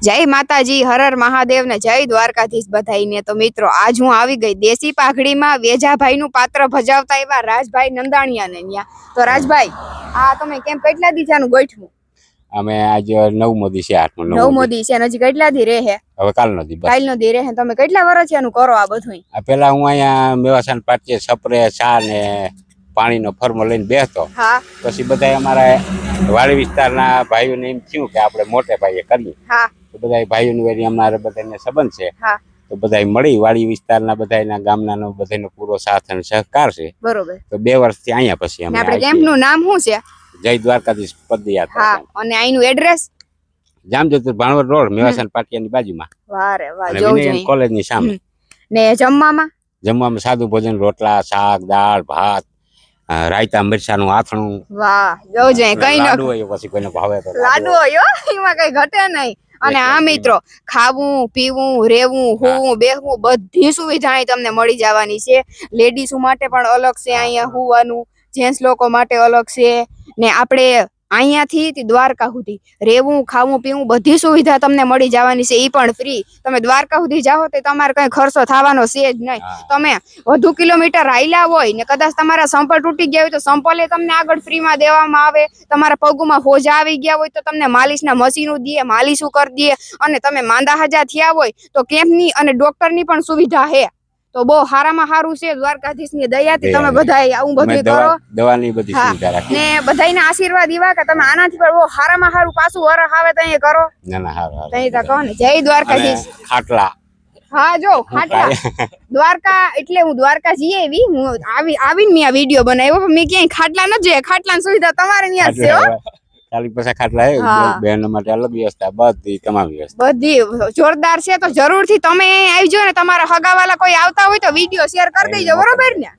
જય માતાજી, હરર મહાદેવ ને જય દ્વારકાધીશ બધાઈને। તો મિત્રો આજ હું આવી ગઈ દેશી પાઘડીમાં વેજાભાઈ નું પાત્ર ભજાવતા એવા રાજભાઈ નંદાણીયા ને ન્યા। તો રાજભાઈ, આ તમે કેમ કેટલા દીજાનું ગોઠવું? અમે આજ 9મો દી છે, 9મો દી છે, હજી કેટલા દી રહે? હવે કાલનો દી, બસ કાલનો દી રહે। તમે કેટલા વર્ષ આનું કરો આ બધું? આ પેલા હું અહીંયા મેવાસન પાટીએ છપરે ચા ને પાણીનો ફર્મો લઈને બેસતો। હા, પછી બધા અમારા વાડી વિસ્તારના ભાઈઓને એમ થયું કે આપણે મોટે ભાઈએ કરીએ। હા, તો બધા ભાઈઓની વેરી અમારે બધાને સંબંધ છે। હા, તો બધા મળી વાડી વિસ્તારના બધાના ગામનાનો બધાનો પૂરો સાથ અને સહકાર છે। બરોબર। તો 2 વર્ષથી અહીંયા પછી અમે આપણે કેમ્પનું નામ શું છે? જય દ્વારકાધીશ પદયાત્રા। હા, અને અહીંનું એડ્રેસ જામજોધપુર ભાણવડ રોડ, મેવાસન પાટિયાની બાજુમાં। વાહ રે વાહ, અને જોવું વિનય જોઈએ। કોલેજની સામે। ને જમવામાં સાદું ભોજન, રોટલા, શાક, દાળ, ભાત, રાયતા, મરચાનું આથણું। વાહ, જોવું જોઈએ। કઈ લાડુ હોય પછી કોઈને ભાવે તો લાડુ હોય, એમાં કઈ ઘટે નહીં। અને આ મિત્રો ખાવું, પીવું, રેવું, હોવું, બેહવું બધી સુવિધા અહીં તમને મળી જવાની છે। લેડીઝ માટે પણ અલગ છે અહીંયા હોવાનું, જેન્ટ્સ લોકો માટે અલગ છે। ને આપણે અહીંયાથી દ્વારકા સુધી રેવું, ખાવું, પીવું બધી સુવિધા તમને મળી જવાની છે, એ પણ ફ્રી। તમે દ્વારકા સુધી જાઓ તો તમારે કઈ ખર્ચો થવાનો છે જ નહીં। તમે વધુ કિલોમીટર હાલ્યા હોય ને કદાચ તમારા સંપલ તૂટી ગયા હોય તો સંપલે તમને આગળ ફ્રીમાં દેવામાં આવે। તમારા પગમાં હોજા આવી ગયા હોય તો તમને માલિશના મશીનો દે, માલિશો કરી દે। અને તમે માંદા હાજા થયા હોય તો કેમ્પની અને ડોક્ટરની પણ સુવિધા છે। તો બહુ સારામાં સારું છે, દ્વારકાધીશની દયાથી તમે બધા આવું બધું કરો। દવાની બધી સુવિધા રાખી ને બધાયના આશીર્વાદ એવા કે તમે આનાથી પણ બહુ સારામાં સારું પાછું વરખ આવે તો અહીંયા કરો। ના ના, હારું તઈ તો કહો ને જય દ્વારકાધીશ। ખાટલા, હા, જો ખાટલા દ્વારકા એટલે હું દ્વારકા જઈ આવી, હું આવીને મેં આ વિડીયો બનાવ્યો, પણ મેં ક્યાંય ખાટલા ન જોઈએ। ખાટલાની સુવિધા તમારે ત્યાં છે હો। ચાલી પૈસા ખાટલા બહેનો માટે અલગ વ્યવસ્થા, બધી તમામ વ્યવસ્થા બધી જોરદાર છે। તો જરૂરથી તમે અહીં આવજો ને તમારા હગાવાલા કોઈ આવતા હોય તો વિડીયો શેર કરી દેજો, બરોબર ને?